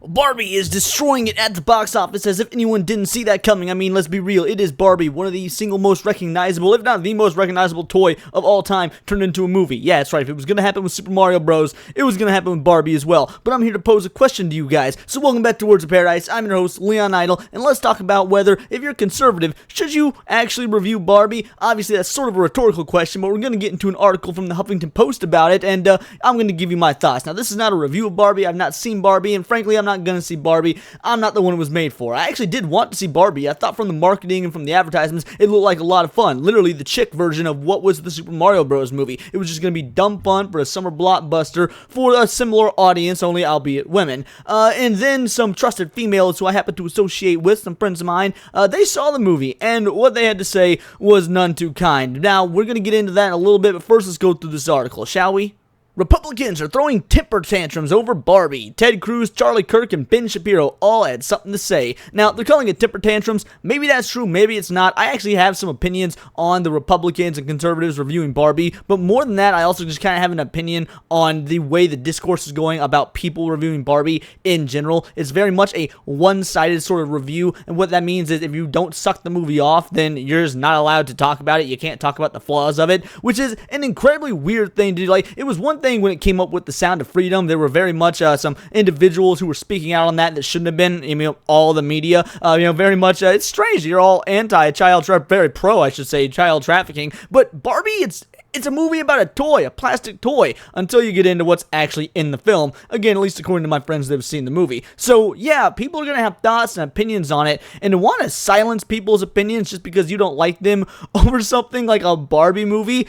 Barbie is destroying it at the box office as if anyone didn't see that coming. I mean, let's be real, it is Barbie, one of the single most recognizable, if not the most recognizable toy of all time, turned into a movie. Yeah, that's right, if it was gonna happen with Super Mario Bros., it was gonna happen with Barbie as well. But I'm here to pose a question to you guys. So welcome back to Words of Paradise. I'm your host, Leon Idle, and let's talk about whether, if you're conservative, should you actually review Barbie? Obviously, that's sort of a rhetorical question, but we're gonna get into an article from the Huffington Post about it, and I'm gonna give you my thoughts. Now, this is not a review of Barbie. I've not seen Barbie, and frankly, I'm not gonna see Barbie. I'm not the one it was made for. I actually did want to see Barbie. I thought from the marketing and from the advertisements, it looked like a lot of fun. Literally the chick version of what was the Super Mario Bros. Movie. It was just going to be dumb fun for a summer blockbuster for a similar audience, only albeit women. And then some trusted females who I happen to associate with, some friends of mine, they saw the movie, and what they had to say was none too kind. Now, we're going to get into that in a little bit, but first let's go through this article, shall we? Republicans are throwing temper tantrums over Barbie. Ted Cruz, Charlie Kirk, and Ben Shapiro all had something to say. Now, they're calling it temper tantrums. Maybe that's true, maybe it's not. I actually have some opinions on the Republicans and conservatives reviewing Barbie, but more than that, I also just kind of have an opinion on the way the discourse is going about people reviewing Barbie in general. It's very much a one-sided sort of review, and what that means is if you don't suck the movie off, then you're just not allowed to talk about it. You can't talk about the flaws of it, which is an incredibly weird thing to do. Like, it was one thing when it came up with the Sound of Freedom. There were very much some individuals who were speaking out on that shouldn't have been, all the media, very much, it's strange, you're all anti-child very pro, I should say, child trafficking, but Barbie, it's a movie about a toy, a plastic toy, until you get into what's actually in the film. Again, at least according to my friends that have seen the movie. So, yeah, people are going to have thoughts and opinions on it, and to want to silence people's opinions just because you don't like them over something like a Barbie movie,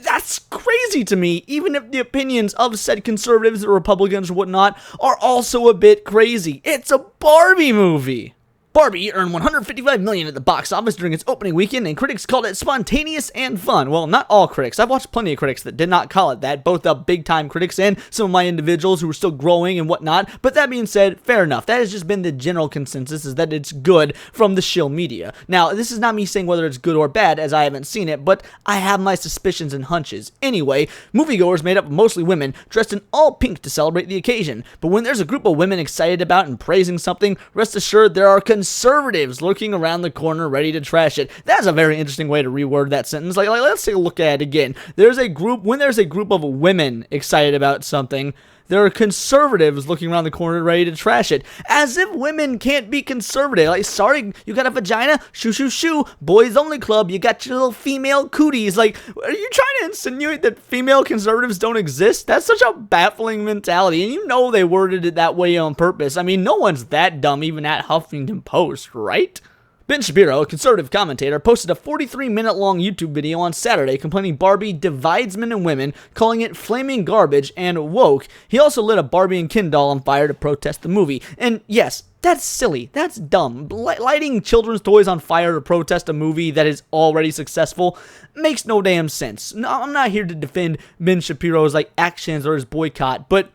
that's crazy to me, even if the opinions of said conservatives or Republicans or whatnot are also a bit crazy. It's a Barbie movie. Barbie earned $155 million at the box office during its opening weekend, and critics called it spontaneous and fun. Well, not all critics. I've watched plenty of critics that did not call it that, both big-time critics and some of my individuals who are still growing and whatnot. But that being said, fair enough. That has just been the general consensus, is that it's good from the shill media. Now, this is not me saying whether it's good or bad, as I haven't seen it, but I have my suspicions and hunches. Anyway, moviegoers made up of mostly women, dressed in all pink to celebrate the occasion. But when there's a group of women excited about and praising something, rest assured there are conservatives lurking around the corner ready to trash it. That's a very interesting way to reword that sentence. Like let's take a look at it again. When there's a group of women excited about something, there are conservatives looking around the corner ready to trash it. As if women can't be conservative. Like, sorry, you got a vagina? Shoo, shoo, shoo. Boys only club. You got your little female cooties. Like, are you trying to insinuate that female conservatives don't exist? That's such a baffling mentality. And you know they worded it that way on purpose. I mean, no one's that dumb even at Huffington Post, right? Ben Shapiro, a conservative commentator, posted a 43-minute-long YouTube video on Saturday complaining Barbie divides men and women, calling it flaming garbage and woke. He also lit a Barbie and Ken doll on fire to protest the movie. And yes, that's silly. That's dumb. Lighting children's toys on fire to protest a movie that is already successful makes no damn sense. No, I'm not here to defend Ben Shapiro's actions or his boycott, but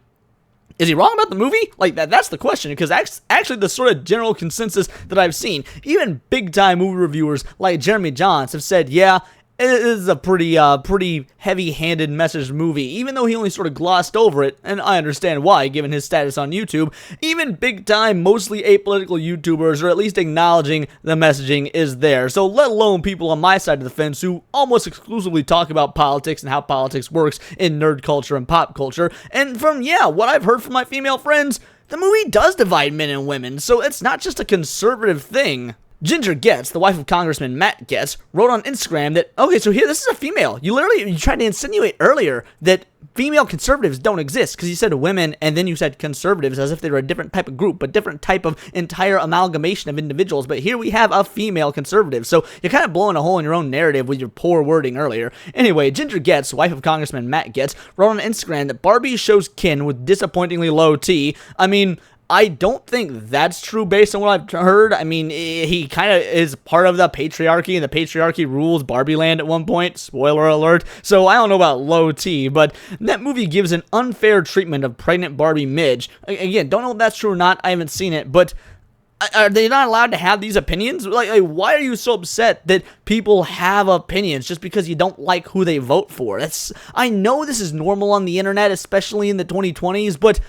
is he wrong about the movie? That's the question, because actually the sort of general consensus that I've seen, even big-time movie reviewers like Jeremy Jahns have said, yeah, it is a pretty heavy-handed message movie, even though he only sort of glossed over it, and I understand why, given his status on YouTube. Even big-time, mostly apolitical YouTubers are at least acknowledging the messaging is there. So let alone people on my side of the fence who almost exclusively talk about politics and how politics works in nerd culture and pop culture. And from, what I've heard from my female friends, the movie does divide men and women, so it's not just a conservative thing. Ginger Getz, the wife of Congressman Matt Getz, wrote on Instagram that, okay, so here, this is a female. You tried to insinuate earlier that female conservatives don't exist, because you said women, and then you said conservatives as if they were a different type of group, a different type of entire amalgamation of individuals, but here we have a female conservative, so you're kind of blowing a hole in your own narrative with your poor wording earlier. Anyway, Ginger Getz, wife of Congressman Matt Getz, wrote on Instagram that Barbie shows Ken with disappointingly low T. I mean, I don't think that's true based on what I've heard. I mean, he kind of is part of the patriarchy, and the patriarchy rules Barbie Land at one point. Spoiler alert. So I don't know about low T, but that movie gives an unfair treatment of pregnant Barbie Midge. Again, don't know if that's true or not. I haven't seen it, but are they not allowed to have these opinions? Like, why are you so upset that people have opinions just because you don't like who they vote for? I know this is normal on the internet, especially in the 2020s, but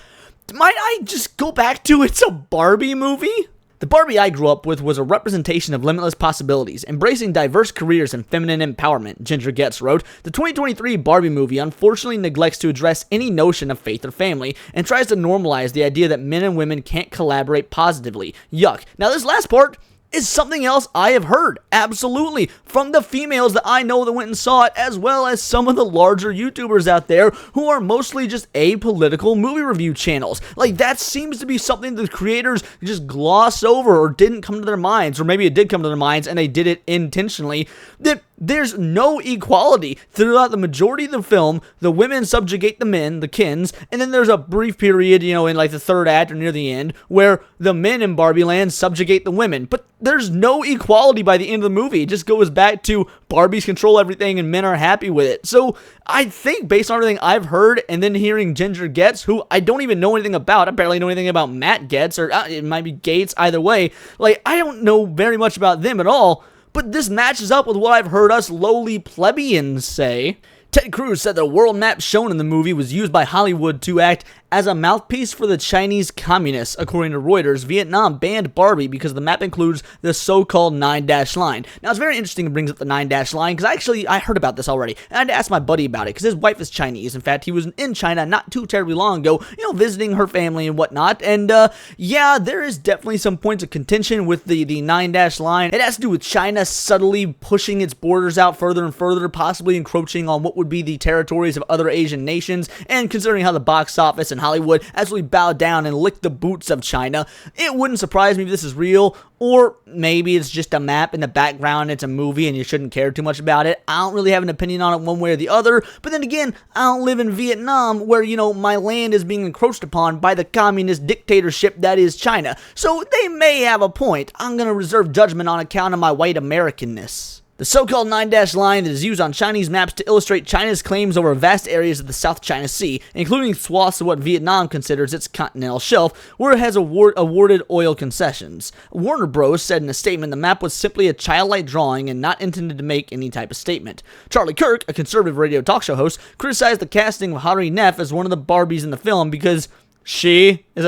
Might I just go back to it's a Barbie movie? The Barbie I grew up with was a representation of limitless possibilities, embracing diverse careers and feminine empowerment, Ginger Getz wrote. The 2023 Barbie movie unfortunately neglects to address any notion of faith or family, and tries to normalize the idea that men and women can't collaborate positively. Yuck. Now this last part is something else I have heard, absolutely, from the females that I know that went and saw it, as well as some of the larger YouTubers out there who are mostly just apolitical movie review channels. Like, that seems to be something the creators just gloss over or didn't come to their minds, or maybe it did come to their minds and they did it intentionally, that there's no equality. Throughout the majority of the film, the women subjugate the men, the kins, and then there's a brief period, in like the third act or near the end, where the men in Barbie Land subjugate the women. But there's no equality by the end of the movie. It just goes back to Barbies control everything and men are happy with it. So I think based on everything I've heard, and then hearing Ginger Getz, who I don't even know anything about, I barely know anything about Matt Getz, or it might be Gates, either way, like, I don't know very much about them at all. But this matches up with what I've heard us lowly plebeians say. Ted Cruz said the world map shown in the movie was used by Hollywood to act as a mouthpiece for the Chinese communists. According to Reuters, Vietnam banned Barbie because the map includes the so-called 9-dash line. Now, it's very interesting it brings up the 9-dash line, because I heard about this already, and I had to ask my buddy about it, because his wife is Chinese. In fact, he was in China not too terribly long ago, visiting her family and whatnot, and yeah, there is definitely some points of contention with the 9-dash line. It has to do with China subtly pushing its borders out further and further, possibly encroaching on what would be the territories of other Asian nations, and considering how the box office and Hollywood absolutely bowed down and licked the boots of China, it wouldn't surprise me if this is real, or maybe it's just a map in the background, it's a movie and you shouldn't care too much about it. I don't really have an opinion on it one way or the other, but then again, I don't live in Vietnam where, my land is being encroached upon by the communist dictatorship that is China, so they may have a point. I'm gonna reserve judgment on account of my white Americanness. The so-called 9-dash line that is used on Chinese maps to illustrate China's claims over vast areas of the South China Sea, including swaths of what Vietnam considers its continental shelf, where it has awarded oil concessions. Warner Bros. Said in a statement the map was simply a childlike drawing and not intended to make any type of statement. Charlie Kirk, a conservative radio talk show host, criticized the casting of Hari Nef as one of the Barbies in the film because he is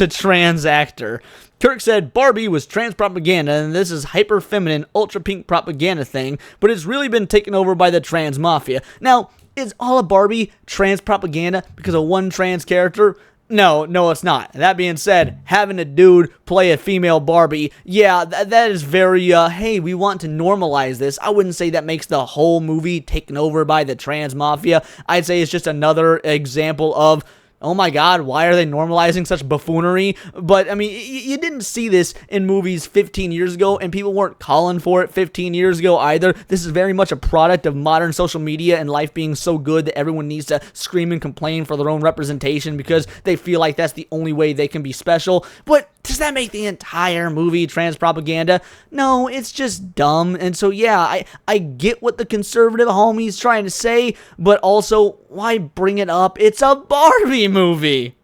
a trans actor. Kirk said Barbie was trans propaganda and this is hyper-feminine, ultra-pink propaganda thing, but it's really been taken over by the trans mafia. Now, is all of Barbie trans propaganda because of one trans character? No, it's not. That being said, having a dude play a female Barbie, yeah, that is very, hey, we want to normalize this. I wouldn't say that makes the whole movie taken over by the trans mafia. I'd say it's just another example of, oh my god, why are they normalizing such buffoonery? But, I mean, you didn't see this in movies 15 years ago, and people weren't calling for it 15 years ago either. This is very much a product of modern social media and life being so good that everyone needs to scream and complain for their own representation because they feel like that's the only way they can be special. But does that make the entire movie trans propaganda? No, it's just dumb. And so, yeah, I get what the conservative homie's trying to say, but also, why bring it up? It's a Barbie movie.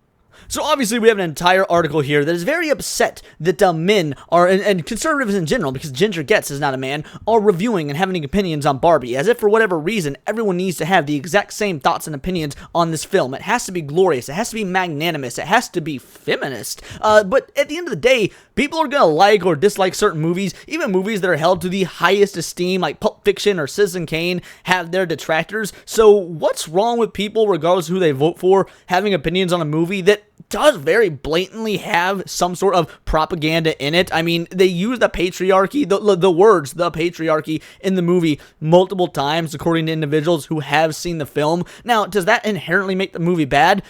So obviously we have an entire article here that is very upset that men are, and conservatives in general, because Ginger Getz is not a man, are reviewing and having opinions on Barbie, as if for whatever reason everyone needs to have the exact same thoughts and opinions on this film. It has to be glorious, it has to be magnanimous, it has to be feminist. But at the end of the day, people are gonna like or dislike certain movies, even movies that are held to the highest esteem, like Pulp Fiction or Citizen Kane, have their detractors. So what's wrong with people, regardless of who they vote for, having opinions on a movie that does very blatantly have some sort of propaganda in it? I mean, they use the patriarchy, the words, the patriarchy, in the movie multiple times, according to individuals who have seen the film. Now, does that inherently make the movie bad?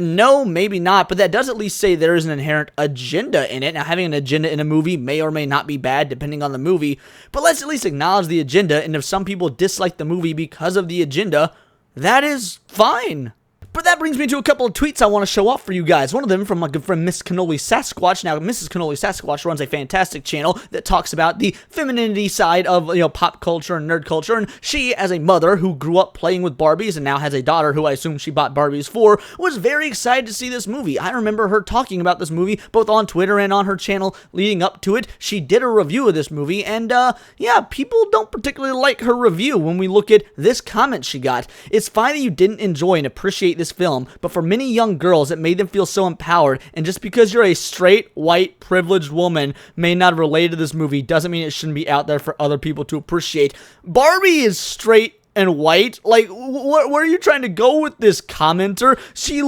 No, maybe not, but that does at least say there is an inherent agenda in it. Now, having an agenda in a movie may or may not be bad, depending on the movie, but let's at least acknowledge the agenda, and if some people dislike the movie because of the agenda, that is fine. But that brings me to a couple of tweets I want to show off for you guys. One of them from my good friend Miss Cannoli Sasquatch. Now, Mrs. Cannoli Sasquatch runs a fantastic channel that talks about the femininity side of, pop culture and nerd culture. And she, as a mother who grew up playing with Barbies and now has a daughter who I assume she bought Barbies for, was very excited to see this movie. I remember her talking about this movie both on Twitter and on her channel leading up to it. She did a review of this movie, and yeah, people don't particularly like her review when we look at this comment she got. It's fine that you didn't enjoy and appreciate this film, but for many young girls, it made them feel so empowered, and just because you're a straight, white, privileged woman may not relate to this movie doesn't mean it shouldn't be out there for other people to appreciate. Barbie is straight and white. Like, where are you trying to go with this, commenter? She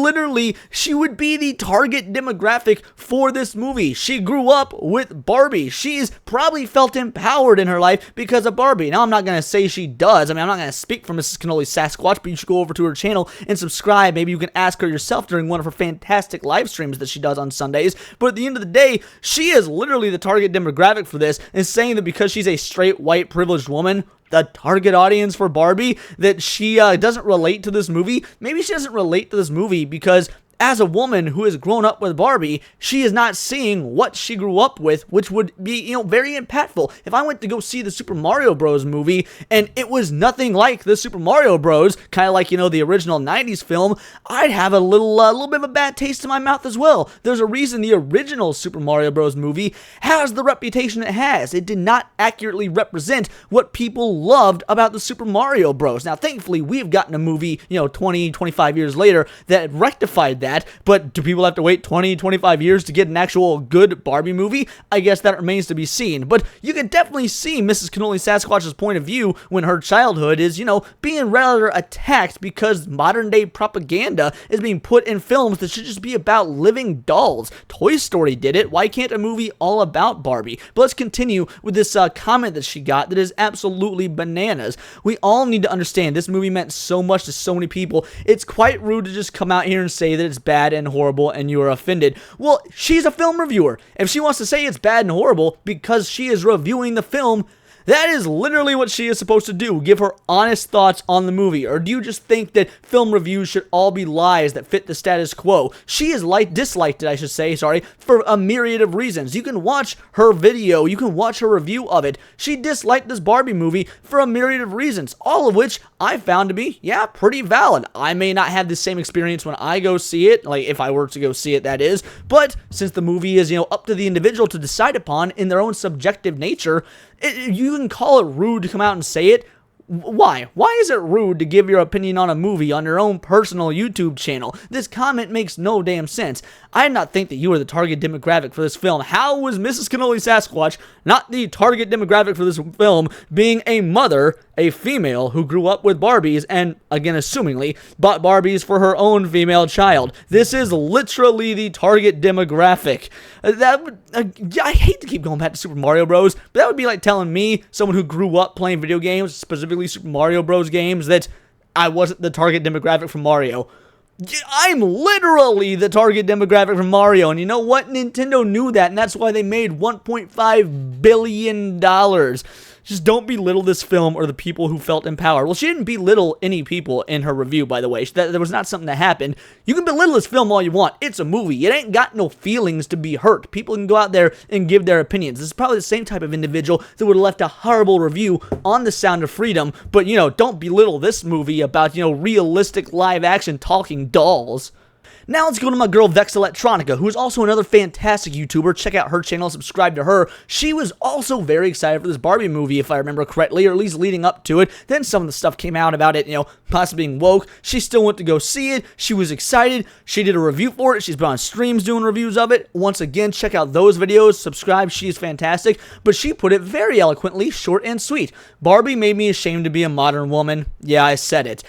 would be the target demographic for this movie. She grew up with Barbie. She's probably felt empowered in her life because of Barbie. Now, I'm not going to say she does. I mean, I'm not going to speak for Mrs. Cannoli Sasquatch, but you should go over to her channel and subscribe. Maybe you can ask her yourself during one of her fantastic live streams that she does on Sundays. But at the end of the day, she is literally the target demographic for this, and saying that because she's a straight, white, privileged woman, the target audience for Barbie, that she doesn't relate to this movie. Maybe she doesn't relate to this movie because as a woman who has grown up with Barbie, she is not seeing what she grew up with, which would be, very impactful. If I went to go see the Super Mario Bros. Movie and it was nothing like the Super Mario Bros., kind of like, the original 90s film, I'd have a little bit of a bad taste in my mouth as well. There's a reason the original Super Mario Bros. Movie has the reputation it has. It did not accurately represent what people loved about the Super Mario Bros. Now, thankfully, we've gotten a movie, 20, 25 years later that rectified that. But do people have to wait 20, 25 years to get an actual good Barbie movie? I guess that remains to be seen. But you can definitely see Mrs. Cannoli Sasquatch's point of view when her childhood is, being rather attacked because modern day propaganda is being put in films that should just be about living dolls. Toy Story did it. Why can't a movie all about Barbie? But let's continue with this comment that she got that is absolutely bananas. We all need to understand this movie meant so much to so many people. It's quite rude to just come out here and say that it's bad and horrible and you are offended. Well, she's a film reviewer. If she wants to say it's bad and horrible because she is reviewing the film, that is literally what she is supposed to do, give her honest thoughts on the movie. Or do you just think that film reviews should all be lies that fit the status quo? She is disliked it, I should say, for a myriad of reasons. You can watch her video, you can watch her review of it. She disliked this Barbie movie for a myriad of reasons, all of which I found to be, pretty valid. I may not have the same experience when I go see it, like if I were to go see it, that is, but since the movie is, up to the individual to decide upon in their own subjective nature, you can call it rude to come out and say it. Why? Why is it rude to give your opinion on a movie on your own personal YouTube channel? This comment makes no damn sense. I did not think that you were the target demographic for this film. How was Mrs. Cannoli Sasquatch not the target demographic for this film, being a mother, a female who grew up with Barbies and, again, assumingly, bought Barbies for her own female child? This is literally the target demographic. I hate to keep going back to Super Mario Bros., but that would be like telling me, someone who grew up playing video games, specifically Super Mario Bros. Games, that I wasn't the target demographic for Mario. I'm literally the target demographic for Mario, and you know what? Nintendo knew that, and that's why they made $1.5 billion. Just don't belittle this film or the people who felt empowered. Well, she didn't belittle any people in her review, by the way. That was not something that happened. You can belittle this film all you want. It's a movie. It ain't got no feelings to be hurt. People can go out there and give their opinions. This is probably the same type of individual that would have left a horrible review on The Sound of Freedom, but, don't belittle this movie about, realistic live-action talking dolls. Now let's go to my girl Vex Electronica, who is also another fantastic YouTuber. Check out her channel, subscribe to her. She was also very excited for this Barbie movie, if I remember correctly, or at least leading up to it. Then some of the stuff came out about it, possibly being woke. She still went to go see it. She was excited. She did a review for it. She's been on streams doing reviews of it. Once again, check out those videos. Subscribe. She is fantastic. But she put it very eloquently, short and sweet. Barbie made me ashamed to be a modern woman. Yeah, I said it.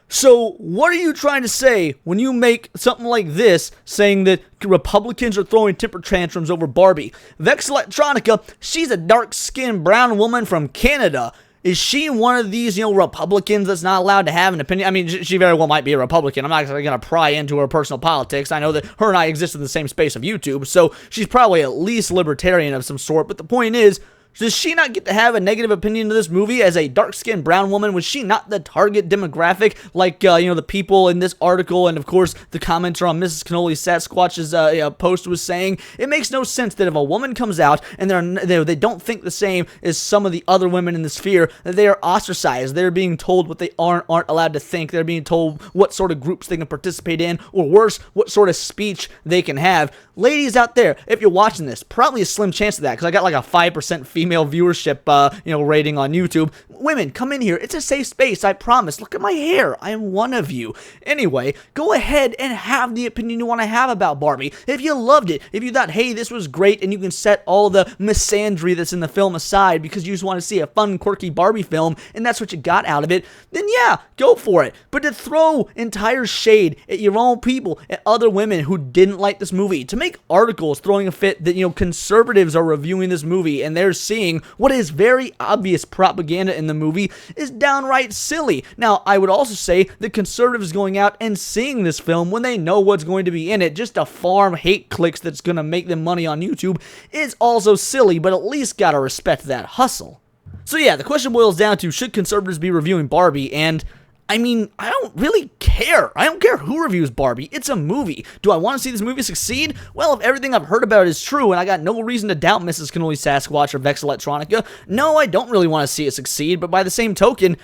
So, what are you trying to say when you make something like this, saying that Republicans are throwing temper tantrums over Barbie? Vex Electronica, she's a dark-skinned brown woman from Canada. Is she one of these, Republicans that's not allowed to have an opinion? I mean, she very well might be a Republican. I'm not going to pry into her personal politics. I know that her and I exist in the same space of YouTube, so she's probably at least libertarian of some sort. But the point is, does she not get to have a negative opinion of this movie as a dark-skinned brown woman? Was she not the target demographic like, the people in this article and, of course, the commenter on Mrs. Cannoli Sasquatch's post was saying? It makes no sense that if a woman comes out and they don't think the same as some of the other women in the sphere, that they are ostracized. They're being told what they aren't allowed to think. They're being told what sort of groups they can participate in, or worse, what sort of speech they can have. Ladies out there, if you're watching this, probably a slim chance of that, because I got like a 5% female female viewership, rating on YouTube. Women, come in here. It's a safe space, I promise. Look at my hair. I am one of you. Anyway, go ahead and have the opinion you want to have about Barbie. If you loved it, if you thought, hey, this was great, and you can set all the misandry that's in the film aside because you just want to see a fun, quirky Barbie film, and that's what you got out of it, then yeah, go for it. But to throw entire shade at your own people, at other women who didn't like this movie, to make articles throwing a fit that, conservatives are reviewing this movie and they're seeing what is very obvious propaganda in the movie, is downright silly. Now, I would also say that conservatives going out and seeing this film when they know what's going to be in it, just to farm hate clicks that's going to make them money on YouTube, is also silly, but at least gotta respect that hustle. So yeah, the question boils down to, should conservatives be reviewing Barbie? And I mean, I don't really care. I don't care who reviews Barbie. It's a movie. Do I want to see this movie succeed? Well, if everything I've heard about it is true, and I got no reason to doubt Mrs. Cannoli Sasquatch or Vex Electronica, no, I don't really want to see it succeed, but by the same token,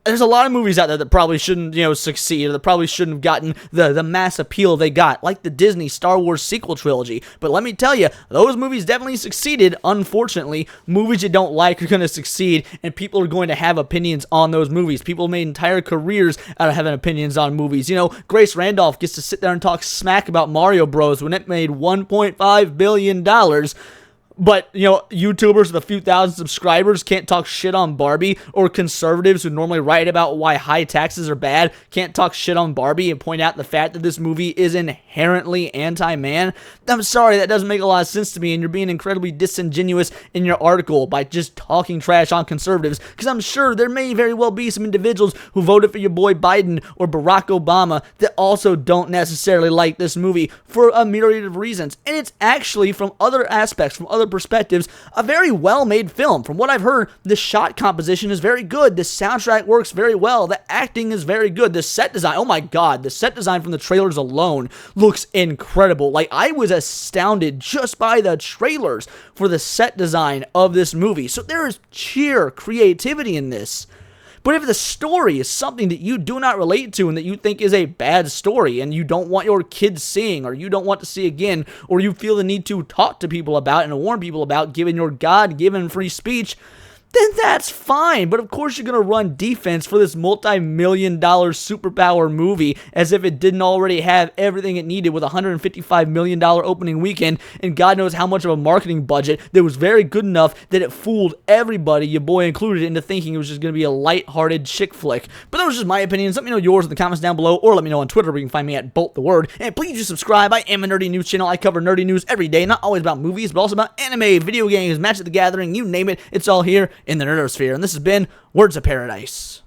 there's a lot of movies out there that probably shouldn't, succeed, or that probably shouldn't have gotten the mass appeal they got, like the Disney Star Wars sequel trilogy. But let me tell you, those movies definitely succeeded. Unfortunately, movies you don't like are going to succeed, and people are going to have opinions on those movies. People made entire careers out of having opinions on movies. Grace Randolph gets to sit there and talk smack about Mario Bros. When it made $1.5 billion. But, YouTubers with a few thousand subscribers can't talk shit on Barbie, or conservatives who normally write about why high taxes are bad can't talk shit on Barbie and point out the fact that this movie is inherently anti-man. I'm sorry, that doesn't make a lot of sense to me, and you're being incredibly disingenuous in your article by just talking trash on conservatives, because I'm sure there may very well be some individuals who voted for your boy Biden or Barack Obama that also don't necessarily like this movie for a myriad of reasons. And it's actually, from other aspects, from other perspectives, a very well-made film. From what I've heard, the shot composition is very good, the soundtrack works very well, the acting is very good, the set design, oh my god, the set design from the trailers alone looks incredible. Like, I was astounded just by the trailers for the set design of this movie. So there is sheer creativity in this. But if the story is something that you do not relate to and that you think is a bad story and you don't want your kids seeing, or you don't want to see again, or you feel the need to talk to people about and warn people about given your God-given free speech, then that's fine. But of course you're going to run defense for this multi-million-dollar superpower movie as if it didn't already have everything it needed with a $155 million opening weekend and God knows how much of a marketing budget that was very good enough that it fooled everybody, your boy included, into thinking it was just going to be a light-hearted chick flick. But that was just my opinion. Let me know yours in the comments down below, or let me know on Twitter where you can find me at BoltTheWord. And please do subscribe. I am a nerdy news channel. I cover nerdy news every day, not always about movies, but also about anime, video games, Magic the Gathering, you name it. It's all here in the nerdosphere. And this has been Words of Paradise.